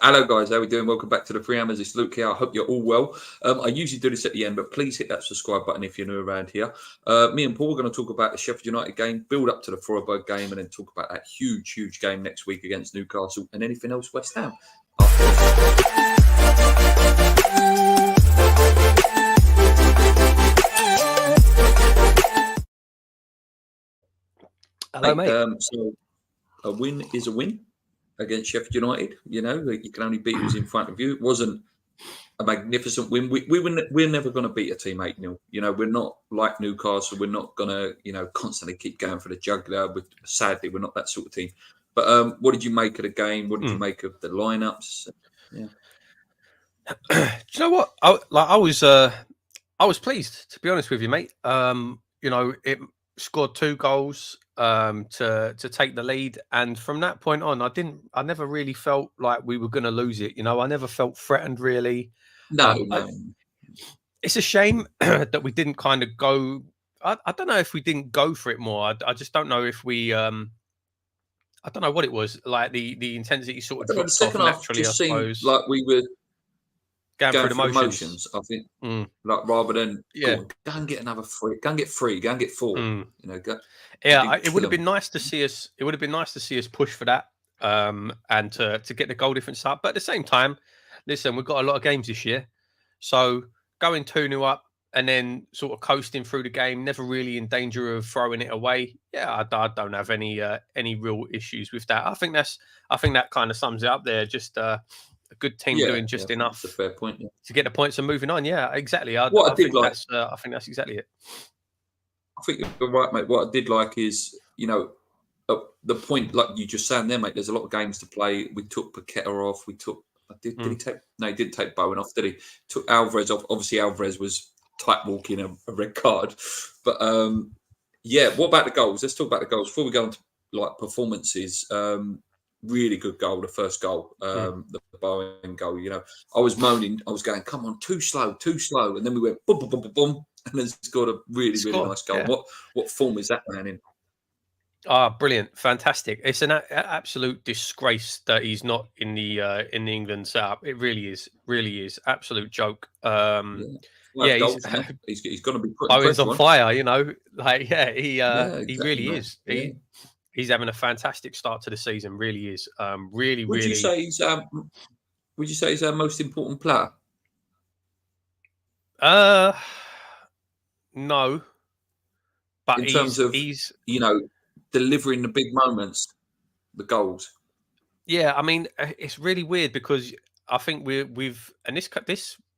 Hello guys, how are we doing? Welcome back to the Free Hammers. It's Luke here. I hope you're all well. I usually do this at the end, but please hit that subscribe button if you're new around here. Me and Paul are going to talk about the Sheffield United game, build up to the Freiburg game, and then talk about that huge game next week against Newcastle and anything else West Ham. Hello, mate. So a win is a win against Sheffield United. You know, you can only beat who's in front of you. It wasn't a magnificent win. We're never going to beat a team 8-0. You know, we're not like Newcastle. We're not going to, constantly keep going for the jugular. Sadly, we're not that sort of team. But what did you make of the game? What did you make of the lineups? Yeah. Do you know what? I was pleased, to be honest with you, mate. It scored 2 goals to take the lead, and from that point on, I never really felt like we were going to lose it. I never felt threatened, really. No. It's a shame that we didn't kind of go. I don't know if we didn't go for it more. I just don't know if we. I don't know what it was. Like the intensity sort of dropped off naturally. I suppose like we were going through the motions. I think, like rather than go and get another 3, go and get 3, go and get 4. It would have been nice to see us. It would have been nice to see us push for that, and to get the goal difference up. But at the same time, listen, we've got a lot of games this year, so going 2-0 up and then sort of coasting through the game, never really in danger of throwing it away. Yeah, I don't have any real issues with that. I think that kind of sums it up there. Just a good team doing just enough. That's a fair point. To get the points and moving on. Yeah, exactly. I think that's exactly it. I think you're right, mate. What I did like is, the point, like you just saying there, mate, there's a lot of games to play. We took Paqueta off. Did he take? No, he didn't take Bowen off, did he? Took Alvarez off. Obviously, Alvarez was tight walking a red card. But, what about the goals? Let's talk about the goals. Before we go on to, like, performances, really good goal, the first goal, the Bowen goal. I was moaning. I was going, come on, too slow. And then we went boom, boom, boom, boom, boom. And then scored a really nice goal. Yeah. What form is that man in? Brilliant, fantastic! It's an absolute disgrace that he's not in the England setup. It really is absolute joke. He's going to be put. He's on fire, he really is. He's having a fantastic start to the season. Really is. Would you say he's our most important player? No, but in terms of he's delivering the big moments, the goals. Yeah, I mean, it's really weird because I think we've and this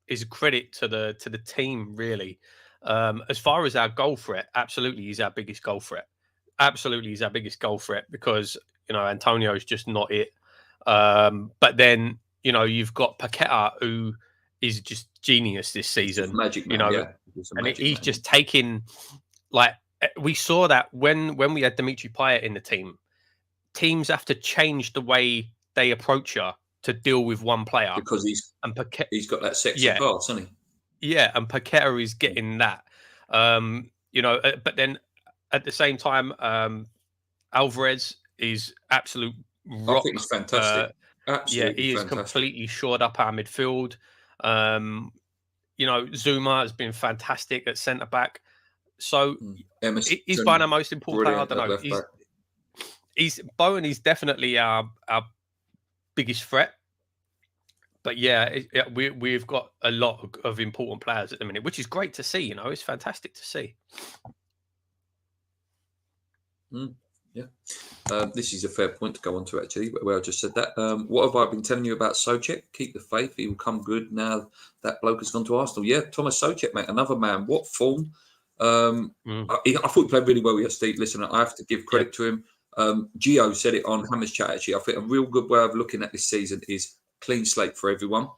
is a credit to the team, really. As far as our goal threat, absolutely, he's our biggest goal threat. Absolutely, he's our biggest goal threat because Antonio is just not it. But then you've got Paqueta, who is just genius this season. Magic man, and he's just taking, like, we saw that when we had Dimitri Payet in the team, teams have to change the way they approach her to deal with one player because he's got that sexy pass, hasn't he? Yeah, and Paqueta is getting that. But then at the same time, Alvarez is absolute rock. I think he's fantastic. Absolutely, he is completely shored up our midfield. Zuma has been fantastic at centre back. So he's by our most important player. I don't know. Bowen is definitely our biggest threat. But we've got a lot of important players at the minute, which is great to see. It's fantastic to see. This is a fair point to go on to, actually, where I just said that. What have I been telling you about Souček? Keep the faith. He will come good now that bloke has gone to Arsenal. Yeah, Thomas Souček, mate, another man. What form? I thought he played really well yesterday. Listen, I have to give credit to him. Gio said it on Hammers Chat, actually. I think a real good way of looking at this season is clean slate for everyone.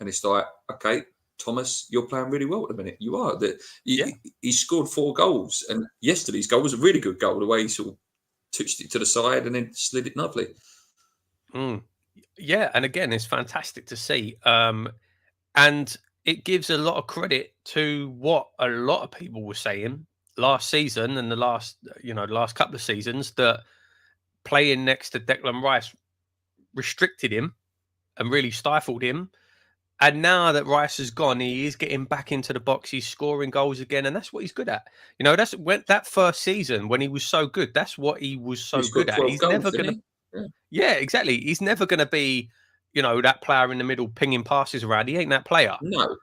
And it's like, okay, Thomas, you're playing really well at the minute. You are. He scored 4 goals. And yesterday's goal was a really good goal, the way he sort of touched it to the side and then slid it lovely. Yeah, and again, it's fantastic to see. And it gives a lot of credit to what a lot of people were saying last season and the last couple of seasons, that playing next to Declan Rice restricted him and really stifled him. And now that Rice has gone, he is getting back into the box. He's scoring goals again, and that's what he's good at. You know, that's when that first season when he was so good. That's what he was so good at. He's never going to. Yeah, exactly. He's never going to be, you know, that player in the middle pinging passes around. He ain't that player. No.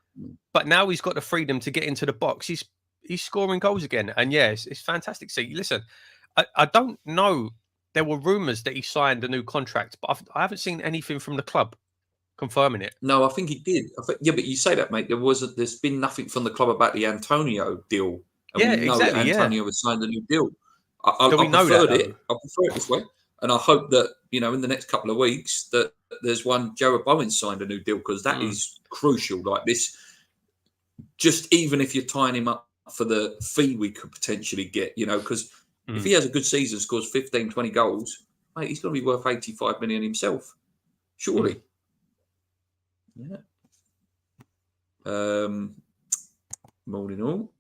But now he's got the freedom to get into the box. He's scoring goals again, and yeah, it's fantastic. See, listen, I don't know. There were rumours that he signed a new contract, but I haven't seen anything from the club confirming it. No, I think he did. Yeah, but you say that, mate. There's been nothing from the club about the Antonio deal, and we know that Antonio has signed a new deal. I preferred it. I prefer it this way, and I hope that in the next couple of weeks that there's one. Jarrod Bowen signed a new deal because that is crucial. Like this, just even if you're tying him up for the fee we could potentially get, because if he has a good season, scores 15, 20 goals, mate, he's going to be worth 85 million himself, surely. Yeah. Morning all.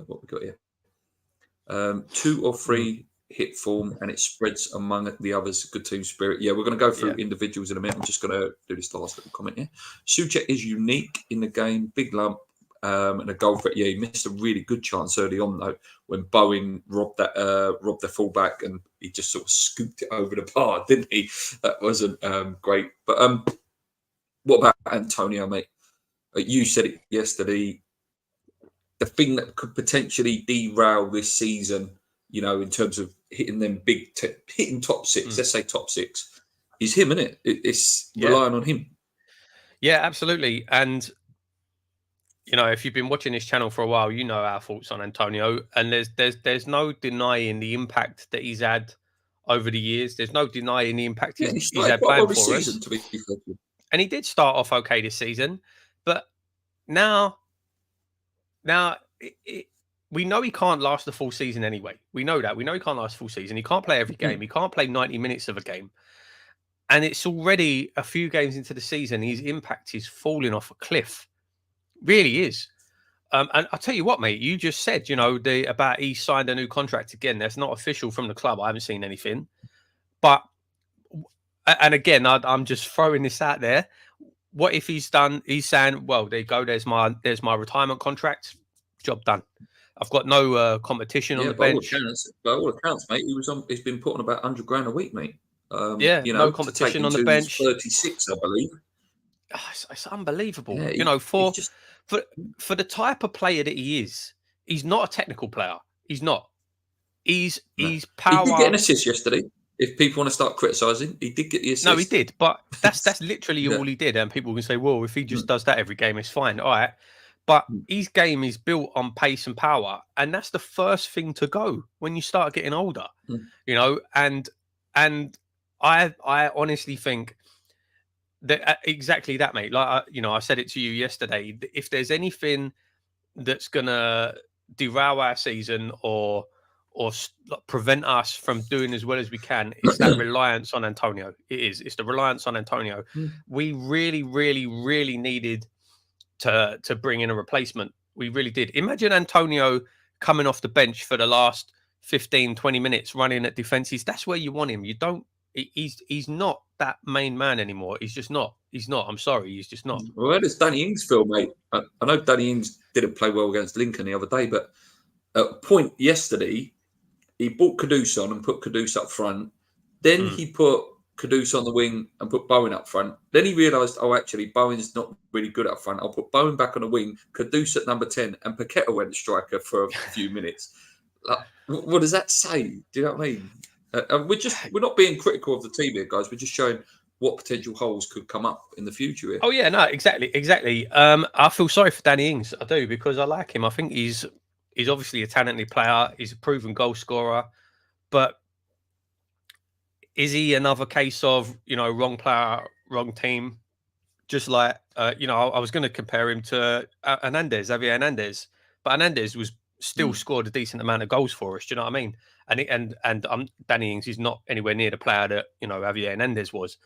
What we got here? 2 or 3 hit form, and it spreads among the others. Good team spirit. Yeah, we're going to go through individuals in a minute. I'm just going to do this last little comment here. Souček is unique in the game. Big lump and a goal threat. Yeah, he missed a really good chance early on though when Bowen robbed the fullback, and he just sort of scooped it over the bar, didn't he? That wasn't great, but what about Antonio, mate? You said it yesterday. The thing that could potentially derail this season, in terms of hitting them hitting top 6, let's say top 6, is him, isn't it? It's relying on him. Yeah, absolutely. And, if you've been watching this channel for a while, you know our thoughts on Antonio. And there's no denying the impact that he's had over the years. There's no denying the impact he's had playing for us. To be fair. And he did start off okay this season, but now we know he can't last the full season anyway. We know that. We know he can't last the full season. He can't play every game. He can't play 90 minutes of a game. And it's already a few games into the season. His impact is falling off a cliff. Really is. And I'll tell you what, mate, you just said, about he signed a new contract again. That's not official from the club. I haven't seen anything. But and again, I'm just throwing this out there. What if he's saying, well, there you go. There's my retirement contract. Job done. I've got no competition on the bench. By all accounts, mate, he's been put on about 100 grand a week, mate. No competition on the bench. 36, I believe. It's unbelievable. Yeah, for the type of player that he is, he's not a technical player. He's not. He's power. He did get an assist yesterday. If people want to start criticising, he did get the assist. No, he did, but that's literally all he did. And people can say, well, if he just does that every game, it's fine. All right. But his game is built on pace and power. And that's the first thing to go when you start getting older, and I honestly think that exactly that, mate. Like, I said it to you yesterday. If there's anything that's going to derail our season or prevent us from doing as well as we can, it's that reliance on Antonio. It's the reliance on Antonio. We really, really, really needed to bring in a replacement. We really did. Imagine Antonio coming off the bench for the last 15, 20 minutes running at defenses. That's where you want him. You don't. He's not that main man anymore. He's just not. He's not. I'm sorry. He's just not. Well, where does Danny Ings feel, mate? I know Danny Ings didn't play well against Lincoln the other day, but at a point yesterday, he brought Kudus on and put Kudus up front. Then he put Kudus on the wing and put Bowen up front. Then he realised, actually, Bowen's not really good up front. I'll put Bowen back on the wing, Kudus at number 10, and Paqueta went striker for a few minutes. Like, what does that say? Do you know what I mean? We're not being critical of the team here, guys. We're just showing what potential holes could come up in the future here. Oh, yeah, no, exactly. I feel sorry for Danny Ings. I do, because I like him. I think he's obviously a talented player. He's a proven goal scorer. But is he another case of, wrong player, wrong team? Just like, I was going to compare him to Xavier Hernandez. But Hernandez was still scored a decent amount of goals for us. Do you know what I mean? And Danny Ings is not anywhere near the player that, Xavier Hernandez was.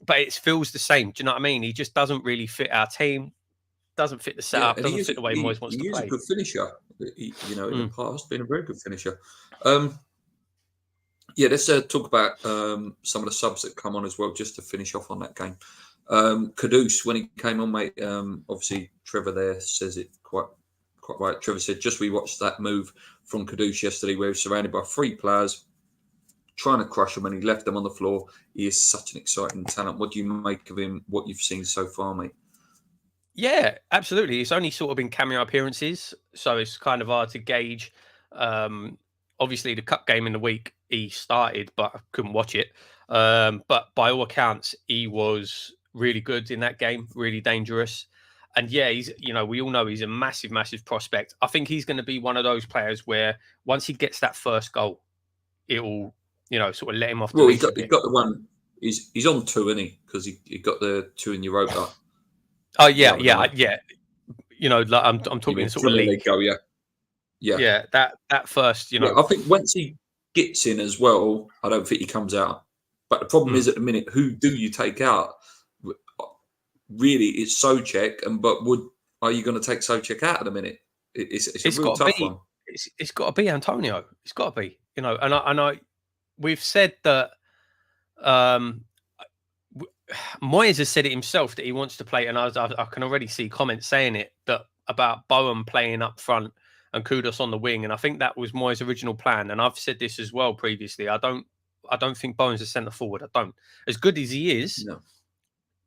But it feels the same. Do you know what I mean? He just doesn't really fit our team. Doesn't fit the setup. Doesn't fit the way Moyes wants to play. He's a good finisher. In the past, been a very good finisher. Yeah, let's talk about some of the subs that come on as well, just to finish off on that game. Kudus, when he came on, mate, obviously Trevor there says it quite right. Trevor said, just we watched that move from Kudus yesterday where he was surrounded by 3 players trying to crush him and he left them on the floor. He is such an exciting talent. What do you make of him, what you've seen so far, mate? Yeah, absolutely. It's only sort of been cameo appearances, so it's kind of hard to gauge. Obviously, the cup game in the week, he started, but I couldn't watch it. But by all accounts, he was really good in that game, really dangerous. And yeah, he's, we all know he's a massive, massive prospect. I think he's going to be one of those players where once he gets that first goal, it will, sort of let him off the leash. He got the one. He's on 2, isn't he? Because he got the 2 in Europa. Oh yeah. Like I'm talking sort of league. Go, yeah. That first, I think once he gets in as well, I don't think he comes out. But the problem is at the minute, who do you take out? Really, it's Souček, but are you going to take Souček out at the minute? It's a real tough one. It's got to be Antonio. It's got to be, and I we've said that. Moyes has said it himself that he wants to play, and I can already see comments saying it about Bowen playing up front and Kudus on the wing, and I think that was Moyes' original plan. And I've said this as well previously. I don't think Bowen's a centre forward. I don't. As good as he is, no.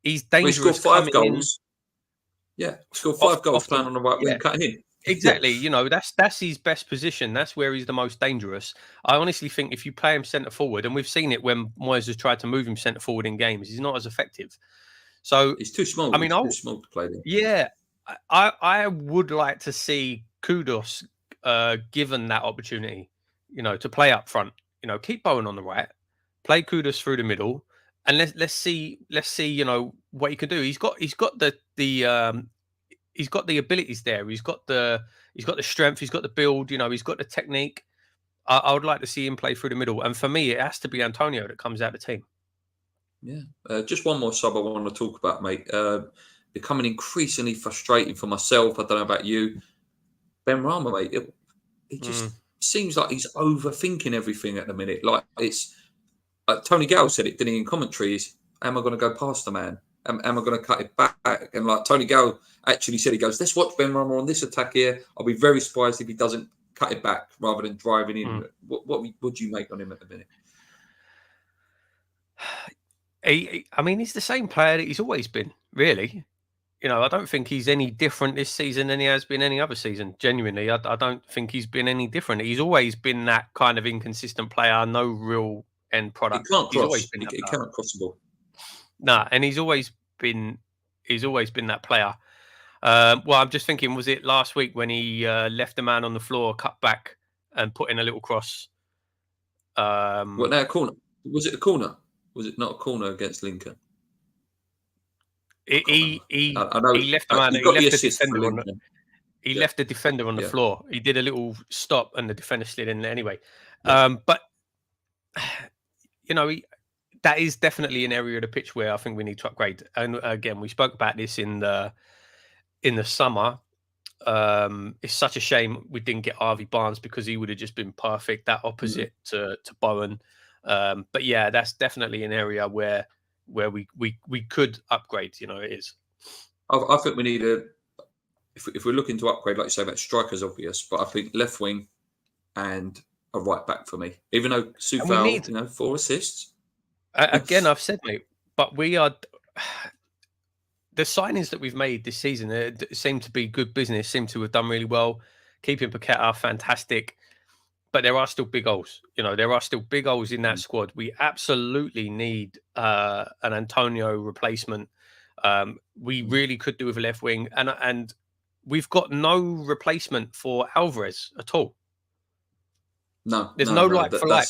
He's dangerous. He scored 5 goals. Yeah, scored 5 goals playing on the right wing, cutting in. Exactly. That's his best position. That's where he's the most dangerous. I honestly think if you play him centre forward, and we've seen it when Moyes has tried to move him centre forward in games, he's not as effective. So he's too small. He's too small to play there. Yeah, I would like to see Kudus given that opportunity, to play up front. Keep Bowen on the right, play Kudus through the middle, and let's see, what he can do. He's got the he's got the abilities there. He's got the strength. He's got the build. He's got the technique. I would like to see him play through the middle. And for me, it has to be Antonio that comes out of the team. Yeah. Just one more sub I want to talk about, mate. Becoming increasingly frustrating for myself. I don't know about you. Benrahma, mate. It just seems like he's overthinking everything at the minute. Like it's Tony Gale said it, didn't he, in commentary? Am I going to go past the man? Am I going to cut it back? And like Tony Gale actually said, he goes, let's watch Benrahma on this attack here. I'll be very surprised if he doesn't cut it back rather than driving in. What would you make on him at the minute? He's the same player that he's always been, really. I don't think he's any different this season than he has been any other season. Genuinely, I don't think he's been any different. He's always been that kind of inconsistent player, no real end product. He can't cross. He cannot cross the ball. Nah, and he's always been that player. Well, I'm just thinking, was it last week when he left the man on the floor, cut back, and put in a little cross? A corner? Was it a corner? Was it not a corner against Lincoln? He left the man. He left the defender on the floor. He did a little stop, and the defender slid in anyway. Yeah. But that is definitely an area of the pitch where I think we need to upgrade. And again, we spoke about this in the summer. It's such a shame we didn't get Harvey Barnes because he would have just been perfect, that opposite to Bowen. But yeah, that's definitely an area where we could upgrade. It is. I think we need if we're looking to upgrade, like you say, that striker's obvious, but I think left wing and a right back for me. Even though Sufal, 4 assists. Again, I've said, mate, but we are the signings that we've made this season seem to be good business, seem to have done really well. Keeping Paqueta, fantastic. But there are still big holes. There are still big holes in that squad. We absolutely need an Antonio replacement. We really could do with a left wing. And we've got no replacement for Alvarez at all. There's no like for like.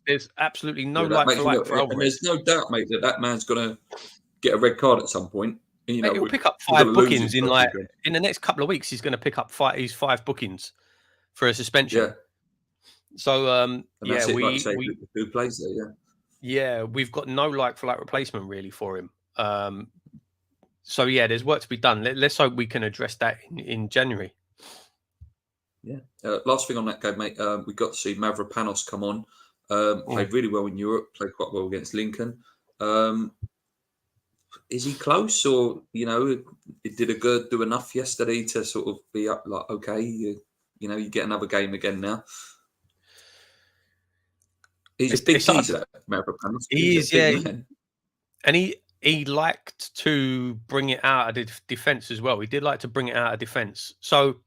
There's absolutely no like for like for Alvarez. And there's no doubt, mate, that man's going to get a red card at some point. And, he'll pick up 5 bookings in the next couple of weeks. He's going to pick up 5 bookings for a suspension. Yeah. So who plays there? Yeah, we've got no like for like replacement really for him. So yeah, there's work to be done. Let's hope we can address that in January. Yeah. Last thing on that game, mate. We got to see Mavropanos come on. Played really well in Europe. Played quite well against Lincoln. Is he close, or did a good do enough yesterday to sort of be up? Like, okay, you get another game again now. He's a big geezer, Mavropanos. He's a big man. And he liked to bring it out of defence as well. He did like to bring it out of defence. So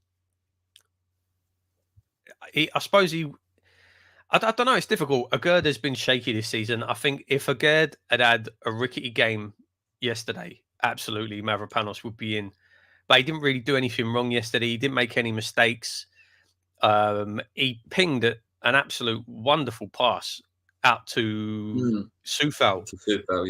I suppose I don't know. It's difficult. Agerd has been shaky this season. I think if Agerd had a rickety game yesterday, absolutely Mavropanos would be in. But he didn't really do anything wrong yesterday. He didn't make any mistakes. He pinged an absolute wonderful pass out to Sufal. To Sufal,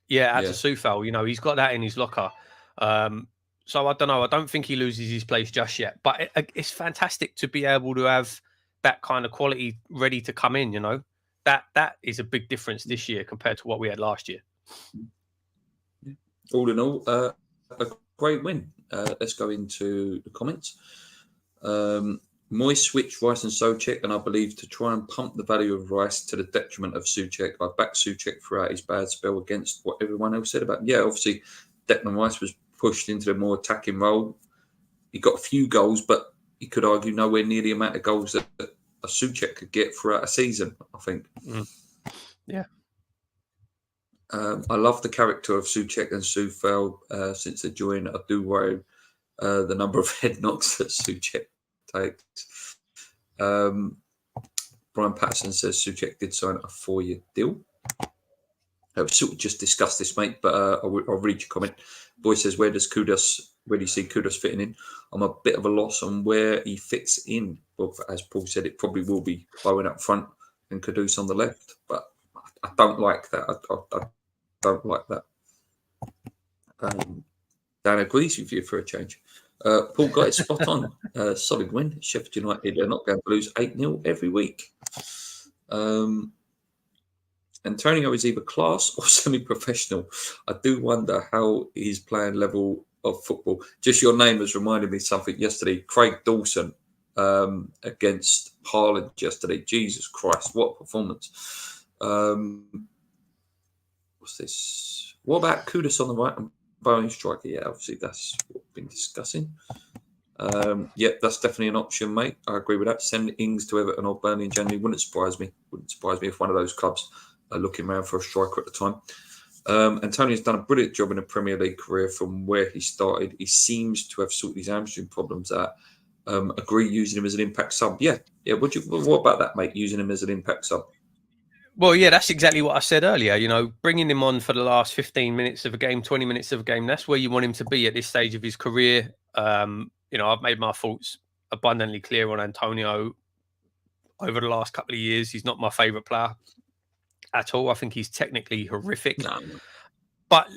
yeah. To Sufal. He's got that in his locker. So I don't know. I don't think he loses his place just yet. But it's fantastic to be able to have that kind of quality ready to come in. That is a big difference this year compared to what we had last year. All in all, a great win. Let's go into the comments. Moy switched Rice and Souček, and I believe to try and pump the value of Rice to the detriment of Souček. I backed Souček throughout his bad spell against what everyone else said about him. Yeah, obviously, Declan Rice was pushed into the more attacking role. He got a few goals, but you could argue nowhere near the amount of goals that a Souček could get throughout a season, I think. Yeah. I love the character of Souček and Sufal since they joined. I do worry the number of head knocks that Souček takes. Brian Patterson says Souček did sign a 4-year deal. I've sort of just discussed this, mate, but I'll read your comment. Boy says, where do you see Kudus fitting in? I'm a bit of a loss on where he fits in. Well, as Paul said, it probably will be Bowen up front and Kudus on the left, but I don't like that. I don't like that. Dan agrees with you for a change. Paul got it spot on. Solid win. Sheffield United are not going to lose 8-0 every week. Antonio is either class or semi-professional. I do wonder how his playing level of football. Just your name has reminded me something yesterday. Craig Dawson against Haaland yesterday. Jesus Christ, what performance. What's this? What about Kudus on the right and Bowen striker? Yeah, obviously that's what we've been discussing. That's definitely an option, mate. I agree with that. Send Ings to Everton or Burnley in January. Wouldn't surprise me if one of those clubs are looking around for a striker at the time. Antonio's done a brilliant job in a Premier League career from where he started. He seems to have sorted his hamstring problems out. Agree using him as an impact sub. Yeah. What about that, mate? Using him as an impact sub. Well, yeah, that's exactly what I said earlier. Bringing him on for the last 15 minutes of a game, 20 minutes of a game, that's where you want him to be at this stage of his career. I've made my thoughts abundantly clear on Antonio over the last couple of years. He's not my favourite player at all. I think he's technically horrific. No. But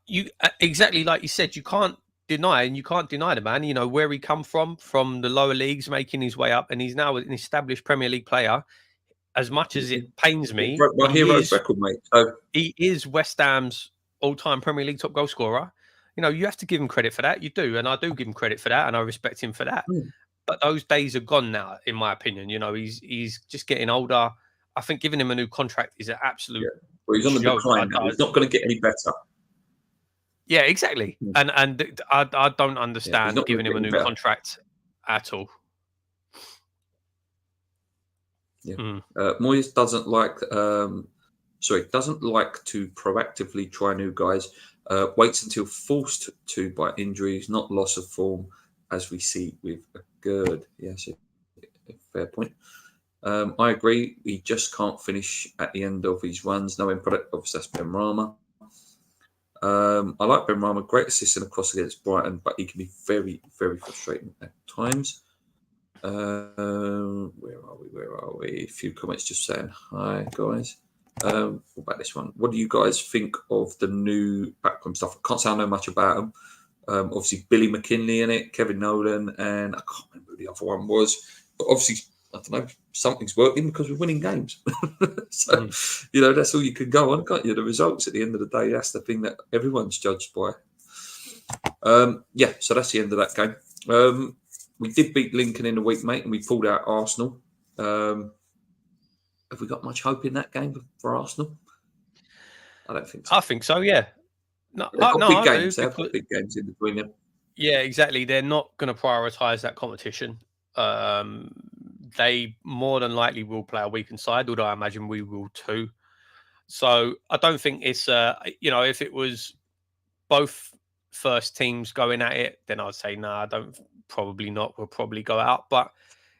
you exactly like you said, you can't deny the man. Where he come from the lower leagues, making his way up, and he's now an established Premier League player. As much as it pains me, my hero's record, mate. He is West Ham's all-time Premier League top goal scorer. You have to give him credit for that. You do, and I do give him credit for that, and I respect him for that. But those days are gone now, in my opinion. He's just getting older. I think giving him a new contract is an absolute. Yeah. Well, he's on the decline now. He's not going to get any better. Yeah, exactly. And I don't understand giving him a new contract at all. Yeah. Moyes doesn't like to proactively try new guys. Waits until forced to by injuries, not loss of form, as we see with Gerd. Yes, a fair point. I agree. He just can't finish at the end of his runs. No end product. Obviously, that's Benrahma. I like Benrahma. Great assist and a cross against Brighton, but he can be very, very frustrating at times. Where are we? A few comments just saying hi, guys. What about this one? What do you guys think of the new backroom stuff? I can't say I know much about them. Obviously, Billy McKinley in it, Kevin Nolan, and I can't remember who the other one was. But obviously, I don't know, something's working because we're winning games. So, that's all you can go on, can't you? The results at the end of the day, that's the thing that everyone's judged by. So that's the end of that game. We did beat Lincoln in the week, mate, and we pulled out Arsenal. have we got much hope in that game for Arsenal? I don't think so. I think so. Yeah. No, They've got big I games. do. They've got big games in between them. Yeah, exactly. They're not going to prioritise that competition. They more than likely will play a weakened side, although I imagine we will too. So I don't think it's if it was both first teams going at it, then I'd say no, I don't. Probably not. We'll probably go out, but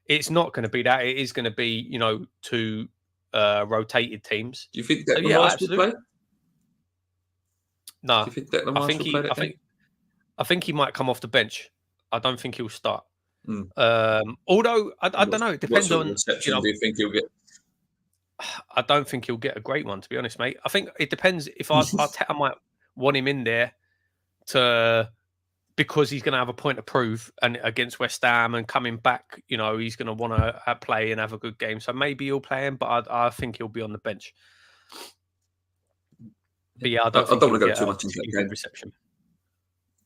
it's not going to be that. It is going to be two rotated teams. Do you think that Rice will play? No, do you think that I think will play that game? I think he might come off the bench. I don't think he'll start. Although I don't know. It depends on. Reception do you think he'll get? I don't think he'll get a great one, to be honest, mate. I think it depends. If Arteta might want him in there because he's going to have a point to prove and against West Ham and coming back, he's going to want to play and have a good game. So maybe he'll play him, but I think he'll be on the bench. But yeah, I don't want to go too much into that game. Reception.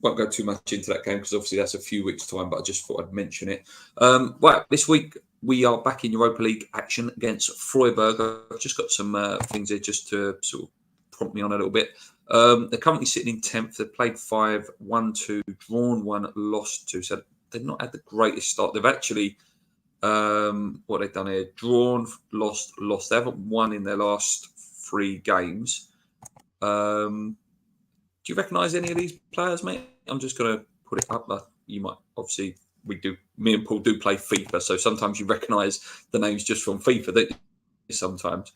Won't go too much into that game because obviously that's a few weeks' time, but I just thought I'd mention it. Right, this week we are back in Europa League action against Freiburg. I've just got some things here just to sort of prompt me on a little bit. They're currently sitting in 10th. They've played 5, won 2, drawn 1, lost 2. So they've not had the greatest start. They've actually, what they've done here, drawn, lost. They haven't won in their last 3 games. Do you recognise any of these players, mate? I'm just going to put it up. You might, obviously, me and Paul do play FIFA, so sometimes you recognise the names just from FIFA, don't you? Sometimes.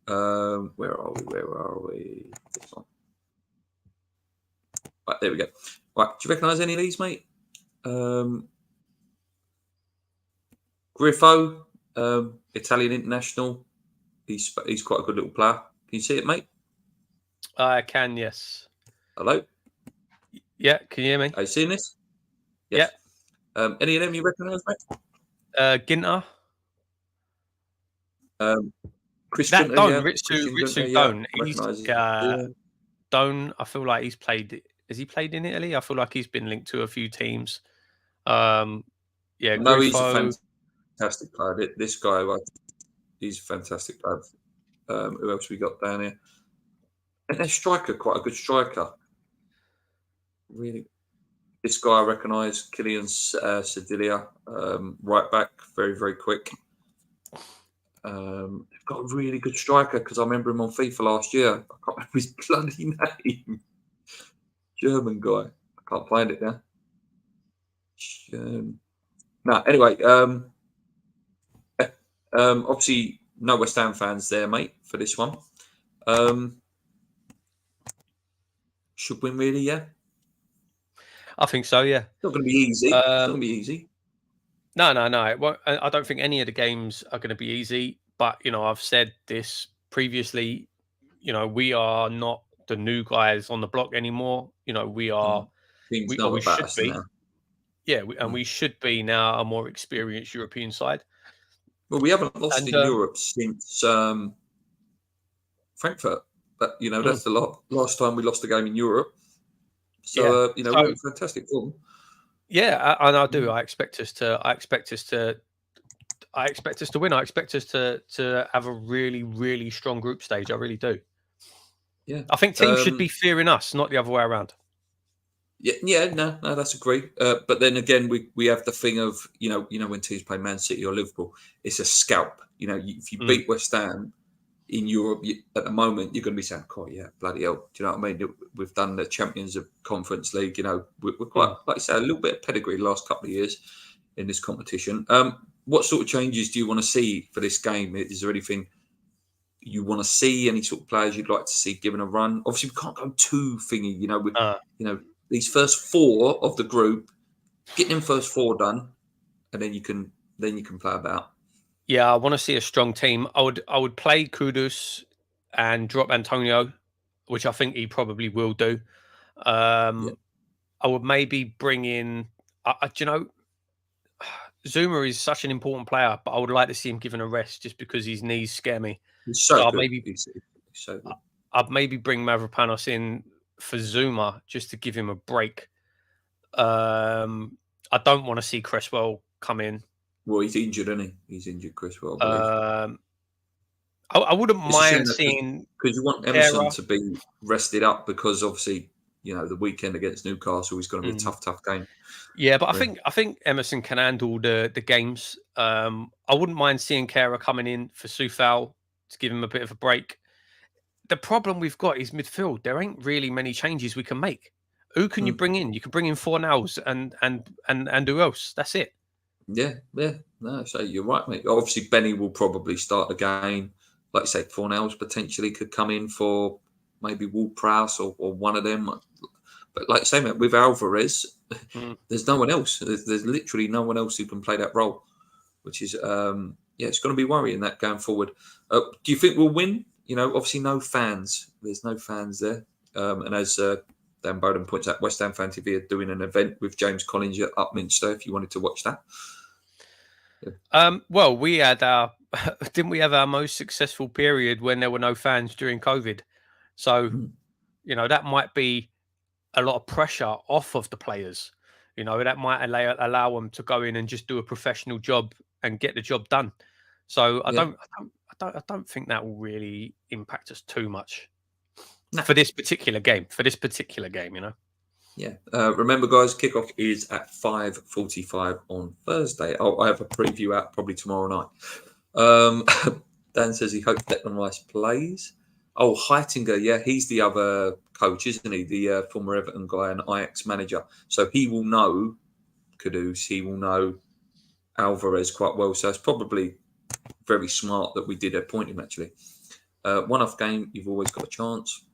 Where are we? This one. Right, there we go. Right, do you recognise any of these, mate? Griffo, Italian international. He's quite a good little player. Can you see it, mate? I can, yes. Hello? Yeah, can you hear me? Are you seeing this? Yes. Yeah. Any of them you recognise, mate? Ginter. Christian Ritsu Doan. Doan, I feel like he's played. Has he played in Italy? I feel like he's been linked to a few teams. No, he's a fantastic player. This guy, he's a fantastic player. Who else we got down here? And their striker, quite a good striker. Really, this guy I recognise, Kylian Sedilia, right back, very very quick. They've got a really good striker because I remember him on FIFA last year. I can't remember his bloody name. German guy. I can't find it now. No, anyway, obviously no West Ham fans there, mate, for this one. Should win, really, yeah? I think so, yeah. It's not going to be easy. It's not going to be easy. No. I don't think any of the games are going to be easy. But, I've said this previously, we are not the new guys on the block anymore. We are... We should be. Now. Yeah, we should be now a more experienced European side. Well, we haven't lost in Europe since Frankfurt. But, that's the last time we lost a game in Europe. So, we're in fantastic form. Yeah, and I do. I expect us to win. I expect us to have a really, really strong group stage. I really do. Yeah. I think teams should be fearing us, not the other way around. No, that's agreed. But then again, we have the thing of, when teams play Man City or Liverpool, it's a scalp. If you beat West Ham in Europe at the moment, you're going to be saying, "Oh yeah, bloody hell!" Do you know what I mean? We've done the Champions of Conference League. We're quite, like I say, a little bit of pedigree the last couple of years in this competition. What sort of changes do you want to see for this game? Is there anything you want to see? Any sort of players you'd like to see given a run? Obviously, we can't go too thingy. These first 4 of the group, getting them first 4 done, and then you can play about. Yeah, I want to see a strong team. I would play Kudus and drop Antonio, which I think he probably will do. I would maybe bring in. Zuma is such an important player, but I would like to see him given a rest just because his knees scare me. He's so good. He's so good. I'd maybe bring Mavropanos in for Zuma just to give him a break. I don't want to see Cresswell come in. Well, he's injured, isn't he? He's injured, Cresswell. I wouldn't mind seeing, because you want Emerson to be rested up, because obviously, the weekend against Newcastle is going to be a tough game. Yeah, but I think Emerson can handle the games. I wouldn't mind seeing Kehrer coming in for Sufal to give him a bit of a break. The problem we've got is midfield. There ain't really many changes we can make. Who can you bring in? You can bring in Fornals and who else? That's it. Yeah. No, so you're right, mate. Obviously, Benny will probably start again. Like you say, Fornals potentially could come in for maybe Ward-Prowse or one of them. But like you say, mate, with Alvarez, there's no one else. There's literally no one else who can play that role, which is, it's going to be worrying that going forward. Do you think we'll win? Obviously no fans. There's no fans there. And as Dan Bowden points out, West Ham Fan TV are doing an event with James Collins at Upminster, if you wanted to watch that. Yeah. Well, we had didn't we have our most successful period when there were no fans during COVID? So, that might be a lot of pressure off of the players. That might allow them to go in and just do a professional job and get the job done. So I don't think that will really impact us too much for this particular game. Yeah. Remember, guys, kickoff is at 5:45 on Thursday. I have a preview out probably tomorrow night. Dan says he hopes Declan Rice plays. Oh, Heitinger, yeah, he's the other coach, isn't he? The former Everton guy and Ajax manager. So he will know Kudus, he will know Alvarez quite well. So it's probably very smart that we did appoint him, actually. One-off game, you've always got a chance.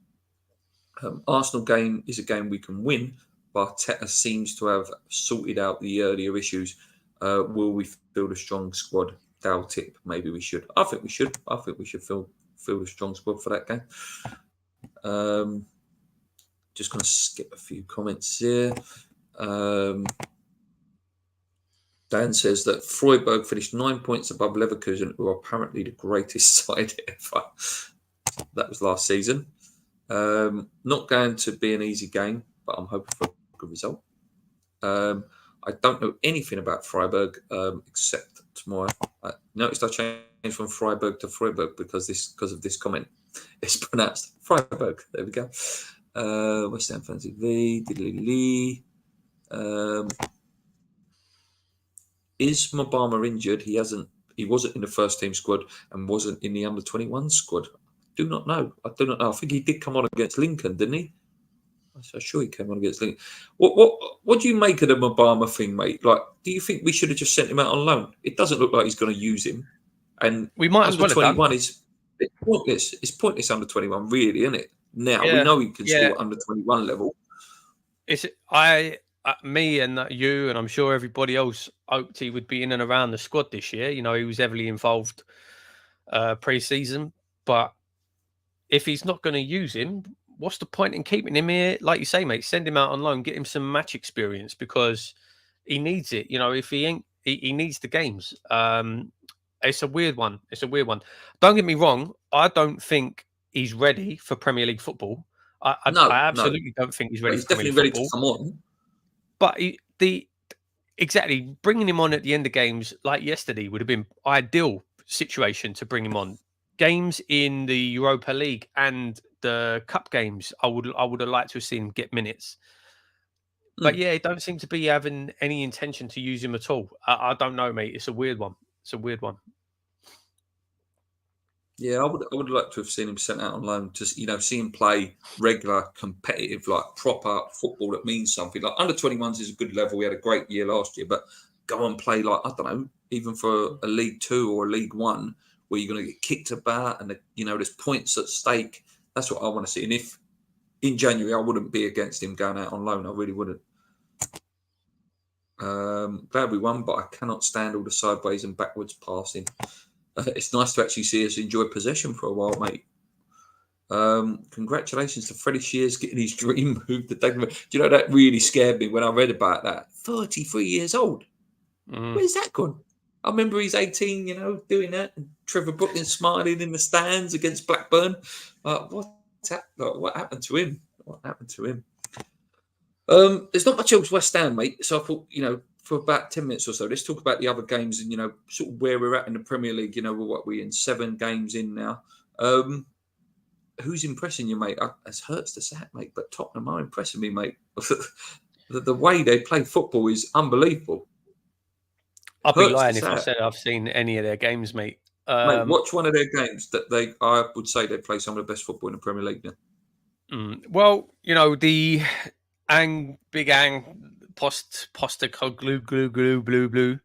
Arsenal game is a game we can win, but Arteta seems to have sorted out the earlier issues. Will we field a strong squad? Dal tip, maybe we should. I think we should. I think we should field a strong squad for that game. Just going to skip a few comments here. Dan says that Freiburg finished 9 points above Leverkusen, who are apparently the greatest side ever. That was last season. Not going to be an easy game, but I'm hoping for a good result. I don't know anything about Freiburg except tomorrow. I noticed I changed from Freiburg to Freiburg because of this comment. It's pronounced Freiburg. There we go. West Ham Fan TV. Is Mabama injured? He wasn't in the first team squad and wasn't in the under-21 squad. I do not know. I think he did come on against Lincoln, didn't he? I'm sure he came on against Lincoln. What do you make of the Mabama thing, mate? Like, do you think we should have just sent him out on loan? It doesn't look like he's going to use him. And we might as well have done. It's pointless. It's pointless under 21, really, isn't it? Now we know he can score under 21 level. Me and you, and I'm sure everybody else hoped he would be in and around the squad this year. He was heavily involved pre-season, but if he's not going to use him, what's the point in keeping him here? Like you say, mate, send him out on loan, get him some match experience because he needs it. If he ain't, he needs the games. It's a weird one. Don't get me wrong. I don't think he's ready for Premier League football. I absolutely don't think he's ready for Premier League football. Ready to come on. But exactly bringing him on at the end of games like yesterday would have been ideal situation to bring him on. Games in the Europa League and the cup games, I would have liked to have seen him get minutes. But yeah, it don't seem to be having any intention to use him at all. I don't know, mate. It's a weird one. Yeah, I would like to have seen him sent out on loan to see him play regular, competitive, like proper football that means something. Like under 21s is a good level. We had a great year last year, but go and play like, I don't know, even for a League Two or a League One where you're going to get kicked about and there's points at stake. That's what I want to see. And if in January I wouldn't be against him going out on loan, I really wouldn't. Glad we won, but I cannot stand all the sideways and backwards passing. It's nice to actually see us enjoy possession for a while, mate. Congratulations to Freddie Shears getting his dream move to Dagenham. Do you know, that really scared me when I read about that. 33 years old. Where's that gone? I remember he's 18, doing that. And Trevor Brooklyn smiling in the stands against Blackburn. What happened to him? There's not much else West Ham, mate. So I thought, for about 10 minutes or so. Let's talk about the other games and, sort of where we're at in the Premier League. We're in 7 games in now. Who's impressing you, mate? It hurts to say it, mate, but Tottenham are impressing me, mate. the way they play football is unbelievable. I'd be lying if I said I've seen any of their games, mate. Mate, watch one of their games. I would say they play some of the best football in the Premier League now. Well, the Big Ang Postecoglou blue.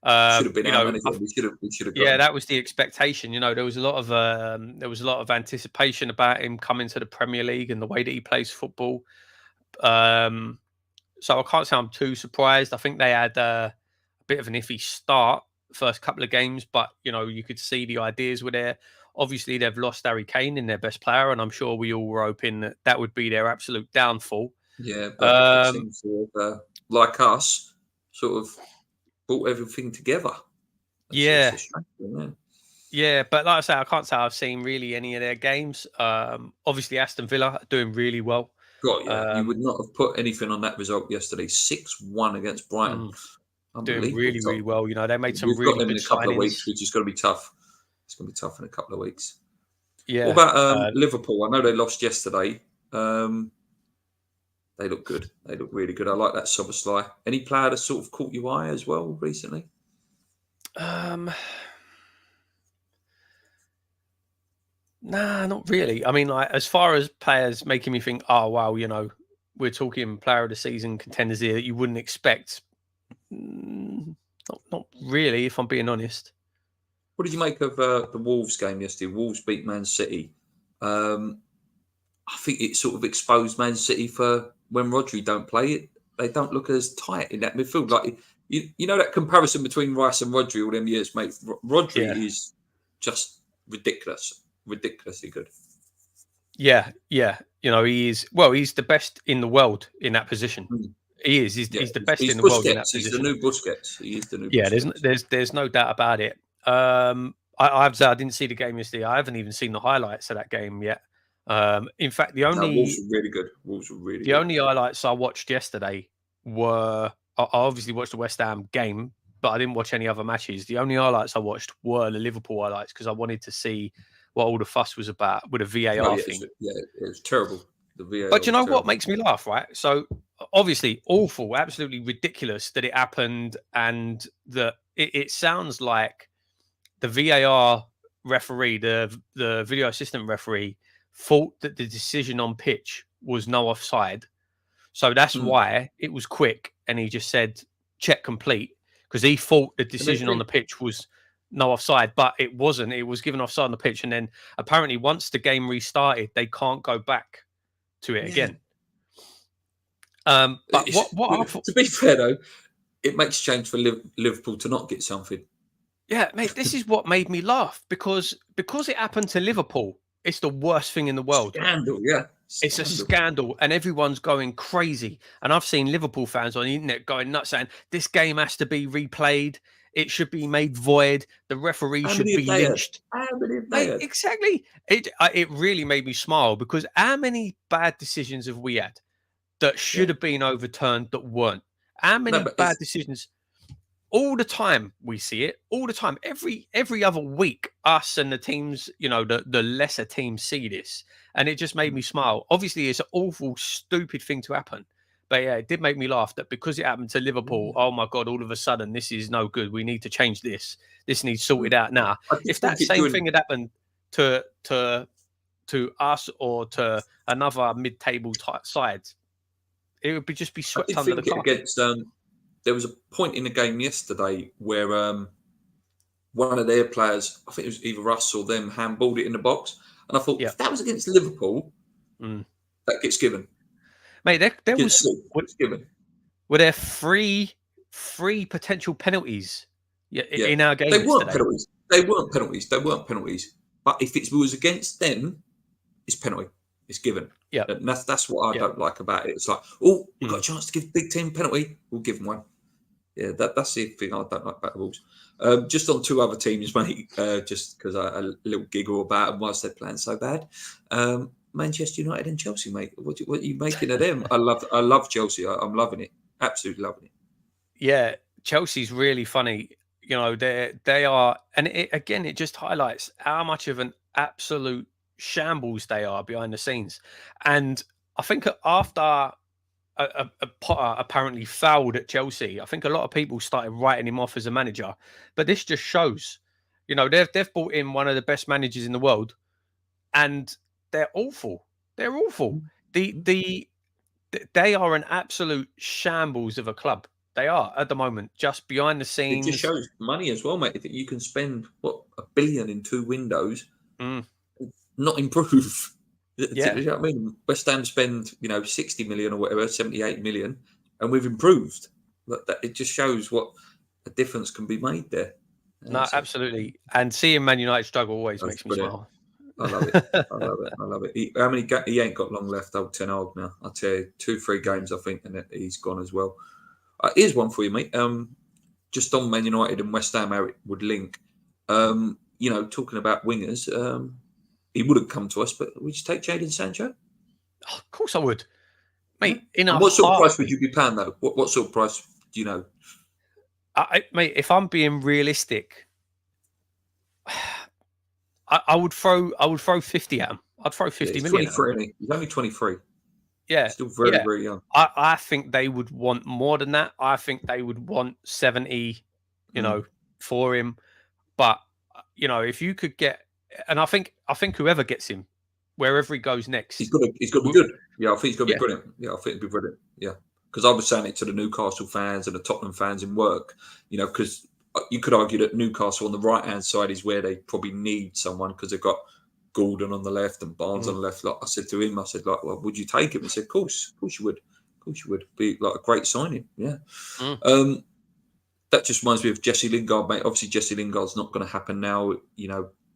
Should have been our manager. We should have. Yeah, that was the expectation. There was a lot of anticipation about him coming to the Premier League and the way that he plays football. So I can't say I'm too surprised. I think they had a bit of an iffy start first couple of games, but you could see the ideas were there. Obviously, they've lost Harry Kane in their best player, and I'm sure we all were hoping that would be their absolute downfall. Yeah, but it seems to have, like us, sort of brought everything together. Yeah, but like I say, I can't say I've seen really any of their games. Obviously, Aston Villa are doing really well. God, yeah, you would not have put anything on that result yesterday. 6-1 against Brighton. Doing really, really well. They made some really good signings. In a couple of weeks, which is going to be tough. It's going to be tough in a couple of weeks. Yeah. What about Liverpool? I know they lost yesterday. They look good. They look really good. I like that Szoboszlai. Any player that sort of caught your eye as well recently? Nah, not really. I mean, like, as far as players making me think, oh wow, we're talking player of the season contenders here that you wouldn't expect. Not really, if I'm being honest. What did you make of the Wolves game yesterday? Wolves beat Man City. I think it sort of exposed Man City for when Rodri don't play it. They don't look as tight in that midfield. Like that comparison between Rice and Rodri all them years, mate. Rodri is just ridiculously good. Yeah. He is. Well, he's the best in the world in that position. He is. He's the best in the world in that position. He's the new Busquets. He is the new. Yeah, there's no doubt about it. I didn't see the game yesterday. I haven't even seen the highlights of that game yet. In fact, Wolves were really good. The only highlights I watched yesterday were I obviously watched the West Ham game, but I didn't watch any other matches. The only highlights I watched were the Liverpool highlights because I wanted to see what all the fuss was about with the VAR thing. It was terrible. The VAR. But you know what makes me laugh, right? So obviously awful, absolutely ridiculous that it happened, and that it sounds like the VAR referee, the video assistant referee, thought that the decision on pitch was no offside. So that's why it was quick, and he just said check complete, because he thought the decision on the pitch was no offside, but it wasn't. It was given offside on the pitch, and then apparently once the game restarted, they can't go back to it again. But to be fair though, it makes change for Liverpool to not get something. Yeah, mate, this is what made me laugh because it happened to Liverpool. It's the worst thing in the world. Scandal, yeah. It's a scandal, and everyone's going crazy. And I've seen Liverpool fans on the internet going nuts, saying this game has to be replayed. It should be made void. The referee should be lynched. Exactly. It really made me smile, because how many bad decisions have we had that should have been overturned that weren't? How many bad decisions? All the time we see it. All the time. Every other week, us and the teams, the lesser teams see this. And it just made me smile. Obviously, it's an awful, stupid thing to happen. But yeah, it did make me laugh that because it happened to Liverpool, oh my God, all of a sudden, this is no good. We need to change this. This needs sorted out now. If that same thing had happened to us or to another mid-table type side, it would just be swept under the carpet. There was a point in the game yesterday where one of their players, I think it was either us or them, handballed it in the box. And I thought, if that was against Liverpool, that gets given. Mate, there was given. Were there three potential penalties in our game? They weren't penalties. But if it was against them, it's penalty. It's given. Yeah, and that's what I don't like about it. It's like, we've got a chance to give big team penalty, we'll give them one. Yeah, that's the thing I don't like about the Wolves. Just on two other teams, mate, just because a little giggle about them whilst they're playing so bad. Manchester United and Chelsea, mate. What are you making of them? I love Chelsea. I'm loving it. Absolutely loving it. Yeah, Chelsea's really funny. You know, they are, and it just highlights how much of an absolute shambles they are behind the scenes. And I think after Potter apparently fouled at Chelsea, I think a lot of people started writing him off as a manager. But this just shows, you know, they've brought in one of the best managers in the world, and they're awful. They're awful. They are an absolute shambles of a club. They are at the moment, just behind the It just scenes. shows money as well, mate. That you can spend what $1 billion in 2 windows, not improve. Yeah. Do you know what I mean? West Ham spend 60 million or whatever, 78 million, and we've improved. It just shows what a difference can be made there. No, absolutely. And seeing Man United struggle always makes me smile. I love it. I love it. I love it. He ain't got long left, old Ten Hag now. I'll tell you, 2-3 games, I think, and he's gone as well. Here's one for you, mate. Just on Man United and West Ham, how it would link. Talking about wingers, he wouldn't come to us, but would you take Jadon Sancho? Oh, of course I would. Mate, what sort of price would you be paying, though? What sort of price do you know? Mate, if I'm being realistic, I would throw 50 at him. I'd throw 50 million. 23, he's only 23. Yeah. Still very young. I think they would want more than that. I think they would want 70, for him. But, if you could get, and I think whoever gets him, wherever he goes next, he's got to be good. Yeah, I think he's got to be brilliant. Yeah, I think it'd be brilliant. Yeah, because I was saying it to the Newcastle fans and the Tottenham fans in work. Because you could argue that Newcastle on the right hand side is where they probably need someone because they've got Gordon on the left and Barnes on the left. Like I said to him, well, would you take him? He said, of course you would. Of course you would. Be like a great signing. Yeah. That just reminds me of Jesse Lingard, mate. Obviously, Jesse Lingard's not going to happen now.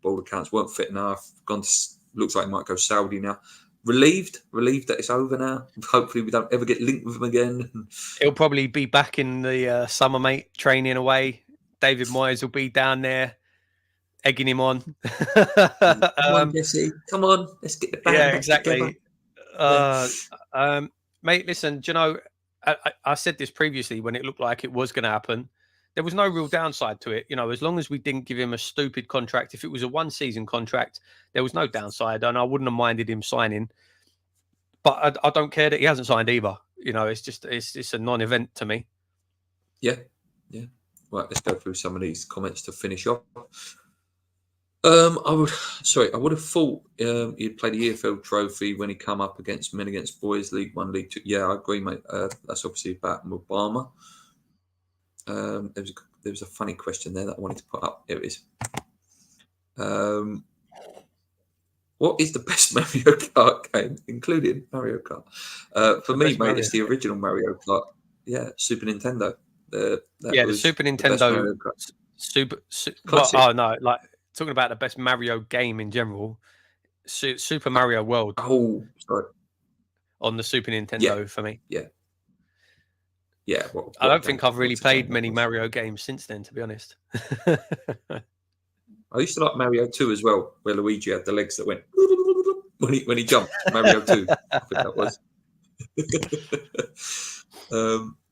All accounts weren't fit enough. Looks like he might go Saudi now. Relieved that it's over now. Hopefully, we don't ever get linked with him again. He'll probably be back in the summer, mate, training away. David Moyes will be down there, egging him on. Come on, Jesse. Come on, let's get the band back exactly. Mate, listen, do you know, I said this previously when it looked like it was going to happen. There was no real downside to it. As long as we didn't give him a stupid contract, if it was a 1-season contract, there was no downside, and I wouldn't have minded him signing. But I don't care that he hasn't signed either. It's a non-event to me. Yeah. Right, let's go through some of these comments to finish off. I would have thought he'd play the EFL trophy when he come up against men against boys, League 1, League 2. Yeah, I agree, mate. That's obviously about Obama. There was a funny question there that I wanted to put up. Here it is. What is the best Mario Kart game, including Mario Kart? For me, mate, it's the original Mario Kart. Yeah, Super Nintendo. The Super Nintendo. Talking about the best Mario game in general. Super Mario World. Oh, sorry. On the Super Nintendo for me. Yeah. I don't think I've really played many Mario games since then, to be honest. I used to like Mario 2 as well, where Luigi had the legs that went when he jumped. Mario 2, I think that was.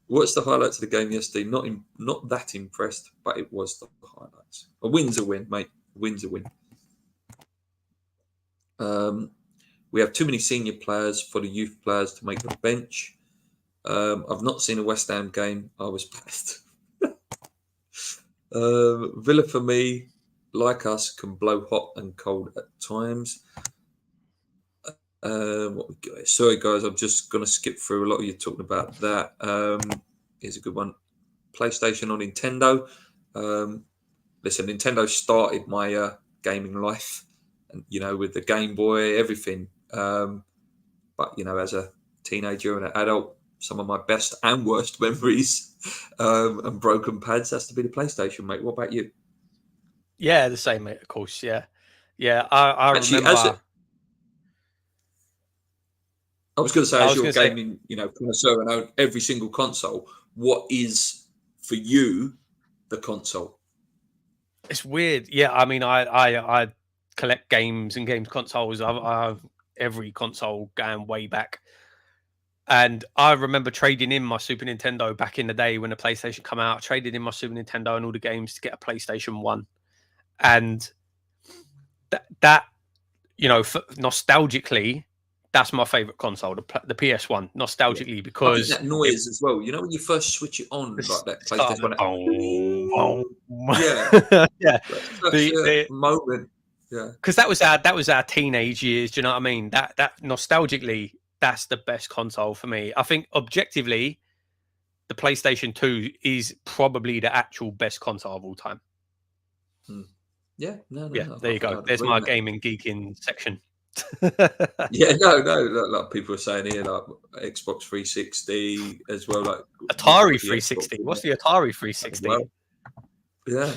What's the highlights of the game yesterday? Not that impressed, but it was the highlights. A win's a win, mate. A win's a win. We have too many senior players for the youth players to make the bench. I've not seen a West Ham game. I was blessed. Villa, for me, like us, can blow hot and cold at times. What we got? Sorry, guys, I'm just going to skip through a lot of you talking about that. Here's a good one. PlayStation or Nintendo. Listen, Nintendo started my gaming life, and with the Game Boy, everything. But as a teenager and an adult, some of my best and worst memories and broken pads has to be the PlayStation, mate. What about you? Yeah, the same, mate. Of course, yeah. I remember. I was going to say, as you're gaming, connoisseur and own every single console, what is for you the console? It's weird. Yeah, I mean, I collect games and games consoles. I've every console going way back. And I remember trading in my Super Nintendo back in the day when the PlayStation came out. I traded in my Super Nintendo and all the games to get a PlayStation 1. And that nostalgically, that's my favorite console, the PS1, nostalgically, I think because that noise as well. When you first switch it on, like that PlayStation 1. Yeah, yeah, that's such a moment. Yeah, because that was our teenage years. Do you know what I mean? That nostalgically, that's the best console for me. I think objectively, the PlayStation 2 is probably the actual best console of all time. Yeah, no, There you go. There's my gaming geeking section. Yeah, no, like people are saying here, like Xbox 360 as well, like Atari 360. What's the Atari 360? Well. Yeah.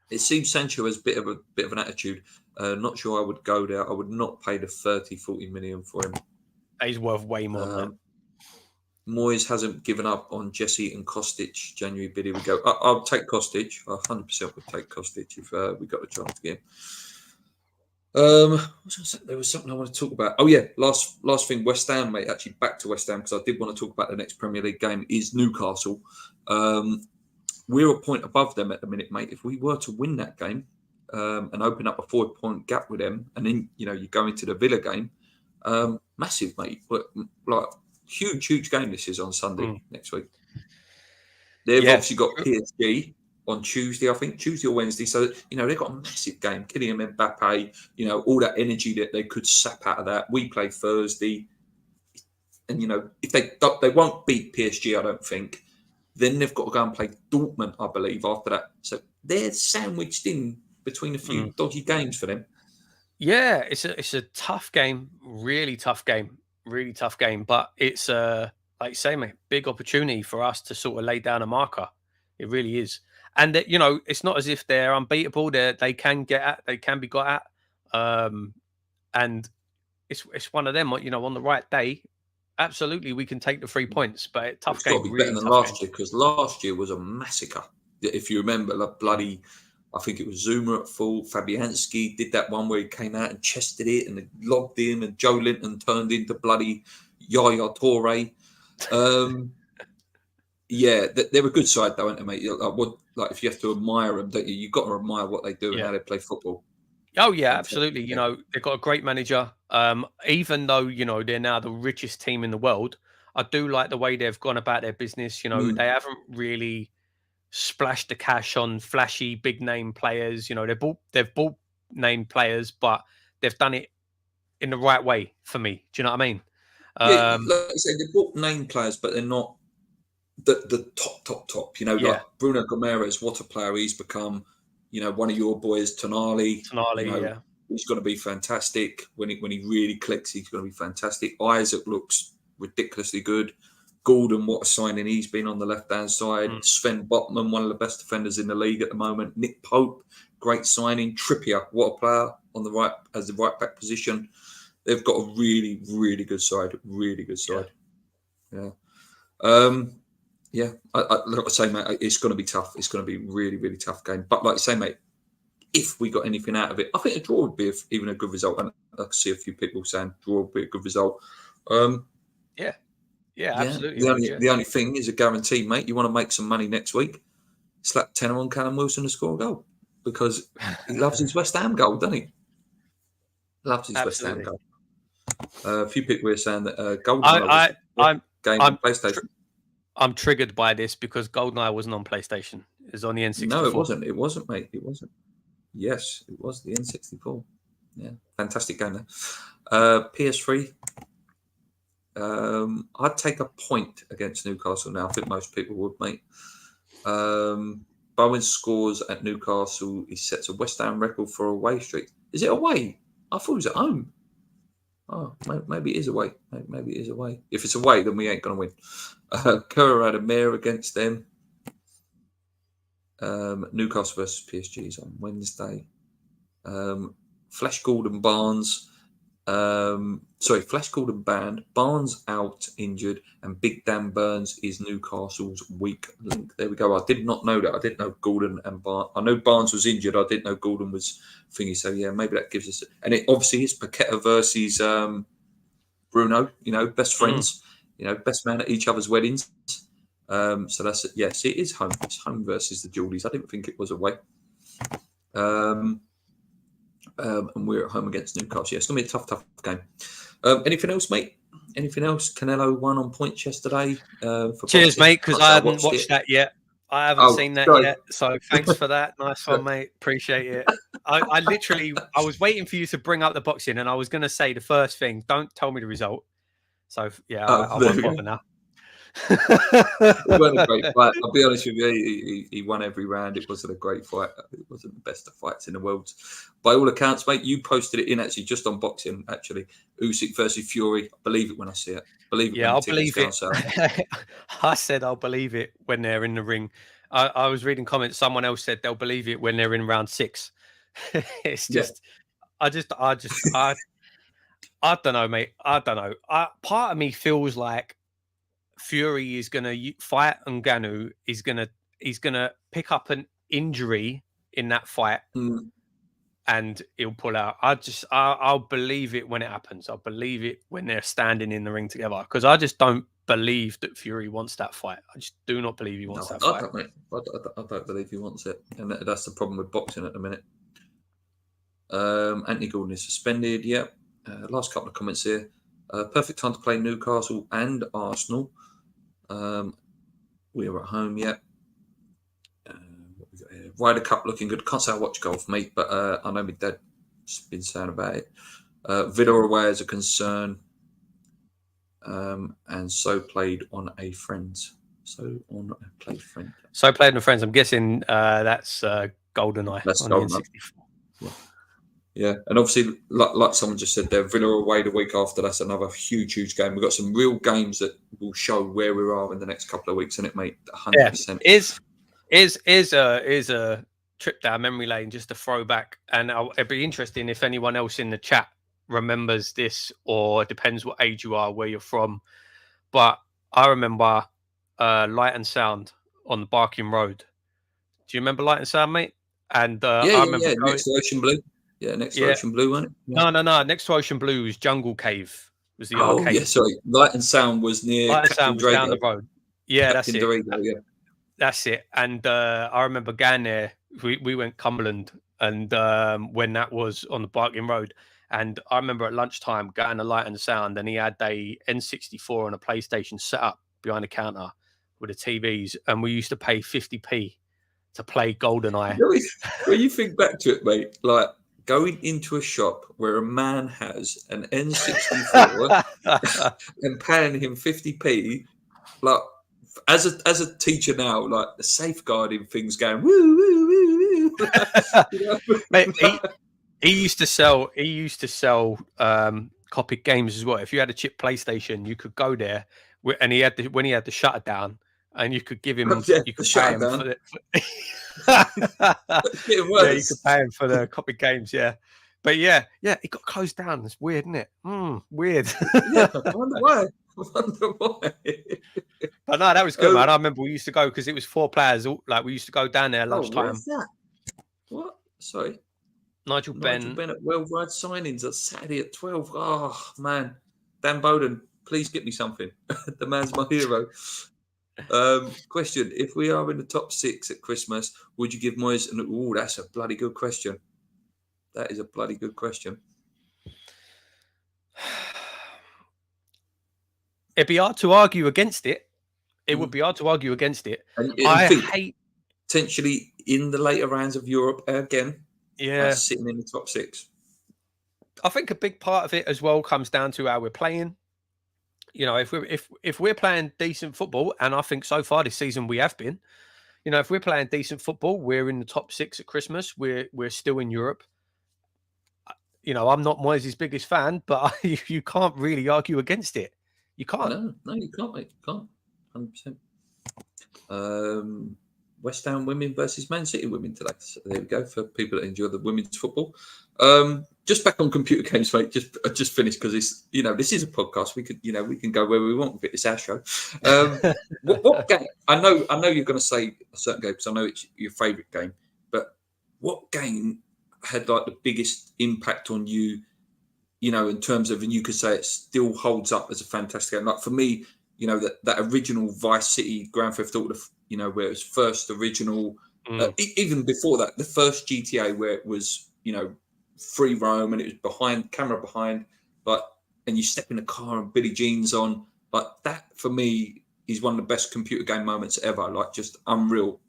It seems Sancho has a bit of an attitude. Not sure I would go there. I would not pay the 30-40 million for him. He's worth way more than that. Moyes hasn't given up on Jesse and Kostic. January bid. Here we go. I'll take Kostic. I 100% would take Kostic if we got the chance to get him. There was something I want to talk about. Oh yeah, last thing. West Ham, mate. Actually, back to West Ham because I did want to talk about the next Premier League game. Is Newcastle. We're a point above them at the minute, mate. If we were to win that game and open up a 4-point gap with them, and then you go into the Villa game, massive, mate. Like huge game. This is on Sunday next week. They've obviously got PSG on Tuesday, I think Tuesday or Wednesday. So they've got a massive game. Kylian Mbappe, all that energy that they could sap out of that. We play Thursday, and if they won't beat PSG, I don't think. Then they've got to go and play Dortmund, I believe, after that. So they're sandwiched in between a few dodgy games for them. Yeah, it's a tough game, really tough game. But it's like you say, mate, big opportunity for us to sort of lay down a marker. It really is, and that it's not as if they're unbeatable. They can be got at, and it's one of them. On the right day. Absolutely, we can take the 3 points, but tough game. It's got to be better than last year because last year was a massacre. If you remember, I think it was Zuma at full. Fabianski did that one where he came out and chested it and lobbed in, and Joe Linton turned into bloody Yaya Toure. Yeah, they're a good side though, aren't they, mate? Like if you have to admire them, don't you? You've got to admire what they do and how they play football. Oh yeah, absolutely. They've got a great manager. Even though they're now the richest team in the world, I do like the way they've gone about their business. They haven't really splashed the cash on flashy big name players. They've bought name players, but they've done it in the right way for me. Do you know what I mean? Yeah, like I say, they bought name players, but they're not the top. Like Bruno Gomes, what a player he's become. One of your boys, Tonali, he's going to be fantastic. When he really clicks, he's going to be fantastic. Isaac looks ridiculously good. Gordon, what a signing he's been on the left-hand side. Sven Botman, one of the best defenders in the league at the moment. Nick Pope, great signing. Trippier, what a player on the right as the right back position. They've got a really, really good side. Really good side. Yeah. Like I say, mate, it's going to be tough. It's going to be a really, really tough game. But like I say, mate, if we got anything out of it, I think a draw would be even a good result. And I can see a few people saying draw would be a good result. Yeah, absolutely. The only thing is a guarantee, mate. You want to make some money next week, slap tenner on Callum Wilson to score a goal because he loves his West Ham goal, doesn't he? Loves his West Ham goal. A few people were saying that GoldenEye was game on PlayStation. I'm triggered by this because GoldenEye wasn't on PlayStation. It was on the N64. No, it wasn't. It wasn't, mate. It wasn't. Yes, it was the N64. Yeah, fantastic game there. PS3. I'd take a point against Newcastle now. I think most people would, mate. Bowen scores at Newcastle. He sets a West Ham record for away streak. Is it away? I thought it was at home. Oh, maybe it is away. Maybe it is away. If it's away, then we ain't going to win. Kerr had a mare against them. Newcastle versus PSG is on Wednesday. Flash Gordon Barnes. Flash Gordon banned. Barnes out injured, and Big Dan Burns is Newcastle's weak link. There we go. I did not know that. I didn't know Gordon and Barnes. I know Barnes was injured. I didn't know Gordon was thingy. So yeah, maybe that gives us. And it obviously is Paqueta versus Bruno, best friends, best man at each other's weddings. So that's it. Yes, it is home. It's home versus the Geordies. I didn't think it was away. And we're at home against Newcastle. Yeah, it's going to be a tough game. Anything else, mate? Anything else? Canelo won on points yesterday. Cheers, mate, because I haven't watched that yet. I haven't seen that yet. So thanks for that. Nice one, mate. Appreciate it. I literally, I was waiting for you to bring up the boxing, and I was going to say the first thing, don't tell me the result. So, yeah, I won't bother now. It wasn't a great fight. I'll be honest with you, he won every round. It wasn't a great fight. It wasn't the best of fights in the world. By all accounts, mate, you posted it in actually just on boxing, actually. Usyk versus Fury. I believe it when I see it. I'll believe it. I said I'll believe it when they're in the ring. I was reading comments. Someone else said they'll believe it when they're in round 6. It's just, I don't know, mate. I don't know. Part of me feels like Fury is going to fight Ngannou. He's going to pick up an injury in that fight. And he'll pull out. I'll believe it when it happens. I'll believe it when they're standing in the ring together, because I just don't believe that Fury wants that fight. I just do not believe he wants that fight. I don't believe he wants it, and that's the problem with boxing at the minute. Anthony Gordon is suspended. Yeah. Last couple of comments here. Perfect time to play Newcastle and Arsenal. We are at home. Yeah. Ryder Cup looking good. Can't say I watch golf, mate, but I know my dad's been saying about it. Villa away is a concern, and so played on a friend's. So played on a friend's. I'm guessing that's GoldenEye. That's GoldenEye. Yeah, and obviously, like someone just said there, Villa away the week after. That's another huge game. We've got some real games that will show where we are in the next couple of weeks, isn't it, mate? 100%. Is a trip down memory lane, just a throwback, and it'd be interesting if anyone else in the chat remembers this, or it depends what age you are, where you're from. But I remember Light and Sound on the Barking Road. Do you remember Light and Sound, mate? And I remember next to Ocean Blue. Yeah, next to Ocean Blue, wasn't it? Yeah. No. Next to Ocean Blue was Jungle Cave. Was the arcade? Yeah, sorry. Light and Sound was near Light and Sound was down the road. Yeah, Captain that's it. Dorito, yeah. That's it. And I remember going there. We went Cumberland, and when that was on the Barking Road, and I remember at lunchtime going to Light and Sound, and he had a N64 and a PlayStation set up behind the counter with the TVs, and we used to pay 50p to play GoldenEye. When you think back to it, mate, like going into a shop where a man has an N64 and paying him 50p, like. As a teacher now, like the safeguarding things going woo woo woo woo. Mate, he used to sell copied games as well. If you had a chip PlayStation, you could go there, and when he had the shutter down, and you could give him you could pay him for the you could pay him for the copied games. Yeah, but yeah, it got closed down. It's weird, isn't it? Weird. Yeah, I wonder why. But no, that was good, man. I remember we used to go because it was 4 players. Like we used to go down there lunchtime. Where's that? What? Sorry, Nigel Benn at Worldwide Signings at Saturday at 12. Oh man, Dan Bowden, please get me something. The man's my hero. Question: if we are in the top 6 at Christmas, would you give Moyes? Oh, that's a bloody good question. That is a bloody good question. It'd be hard to argue against it. It would be hard to argue against it. And I hate potentially in the later rounds of Europe again. Yeah, sitting in the top 6. I think a big part of it as well comes down to how we're playing. You know, if we're playing decent football, and I think so far this season we have been. You know, if we're playing decent football, we're in the top 6 at Christmas. We're still in Europe. You know, I'm not Moyes' biggest fan, but you can't really argue against it. You can't. No, you can't, mate. You can't. 100%. West Ham women versus Man City women today. So there we go for people that enjoy the women's football. Just back on computer games, mate. Just finished because it's this is a podcast. We can go where we want with it. It's our show. What game? I know you're going to say a certain game because I know it's your favourite game. But what game had like the biggest impact on you you know, in terms of, and you could say it still holds up as a fantastic game. Like for me, you know, that original Vice City Grand Theft Auto, you know, where it was first original, even before that, the first GTA where it was, you know, free roam and it was camera behind, and you step in a car and Billie Jean's on, like that for me is one of the best computer game moments ever. Like just unreal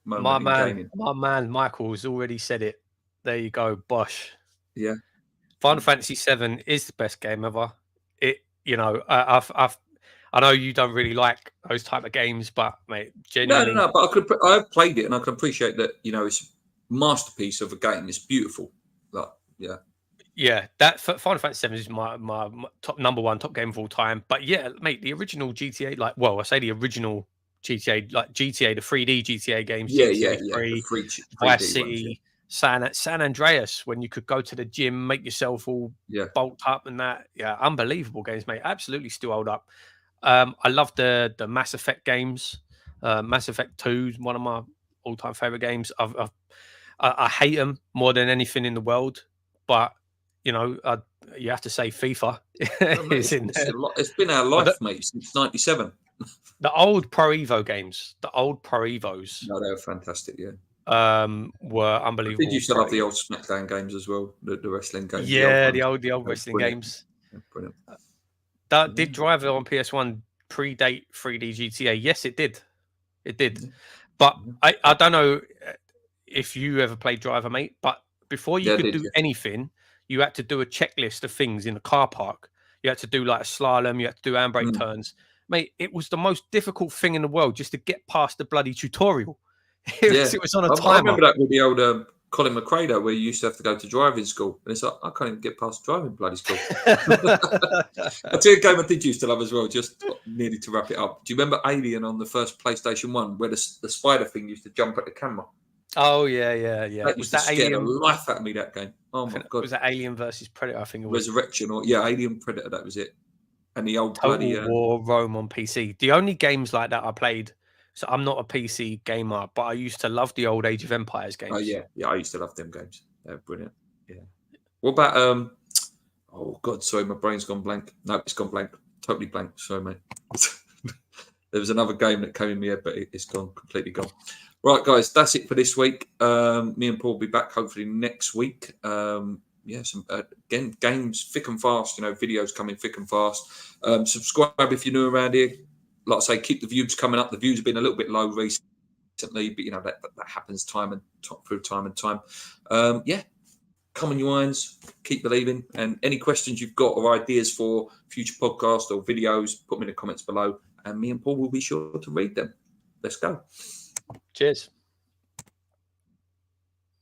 moment in gaming. My man, Michael's already said it. There you go, Bosh. Yeah. Final Fantasy VII is the best game ever. You know, I know you don't really like those type of games, but mate, genuinely, no. But I've played it and I can appreciate that. You know, it's a masterpiece of a game. It's beautiful. Like, yeah. That Final Fantasy VII is my top number one top game of all time. But yeah, mate, the original GTA, I say the original GTA, like GTA, the 3D GTA games, GTA 3, Vice City. Ones, San Andreas, when you could go to the gym, make yourself all bulked up and that. Yeah, unbelievable games, mate. Absolutely still hold up. I love the Mass Effect games. Mass Effect 2 is one of my all-time favorite games. I hate them more than anything in the world, but you know, you have to say FIFA is in there. It's been our life, mate, since '97. The old Pro Evo games, the old Pro Evos. No, they were fantastic. Yeah. Were unbelievable. Did you still love the old SmackDown games as well? The wrestling games. Yeah, the old wrestling games. Yeah, brilliant. That did Driver on PS1 predate 3D GTA? Yes, it did. It did. But I don't know if you ever played Driver, mate. But before you could do anything, you had to do a checklist of things in the car park. You had to do like a slalom. You had to do handbrake turns. Mate, it was the most difficult thing in the world just to get past the bloody tutorial. It was on a timer. I remember that with the old Colin McRae, where you used to have to go to driving school. And it's like, I can't even get past driving bloody school. I'll tell you a game I did used to love as well, just nearly to wrap it up. Do you remember Alien on the first PlayStation 1, where the spider thing used to jump at the camera? Oh, yeah. That used to scare the life out of me, that game. Oh, my God. Was that Alien versus Predator, I think it was? Resurrection, Alien Predator, that was it. And the old bloody... War Rome on PC. The only games like that I played... So I'm not a PC gamer, but I used to love the old Age of Empires games. Oh yeah, I used to love them games. They're brilliant. Yeah. What about oh God, sorry, my brain's gone blank. No, it's gone blank. Totally blank. Sorry, mate. There was another game that came in my head, but it's gone completely gone. Right, guys, that's it for this week. Me and Paul will be back hopefully next week. Some again games thick and fast. You know, videos coming thick and fast. Subscribe if you're new around here. Like I say, keep the views coming up. The views have been a little bit low recently, but you know that happens time and time. Come on your irons, keep believing. And any questions you've got or ideas for future podcasts or videos, put them in the comments below, and me and Paul will be sure to read them. Let's go. Cheers.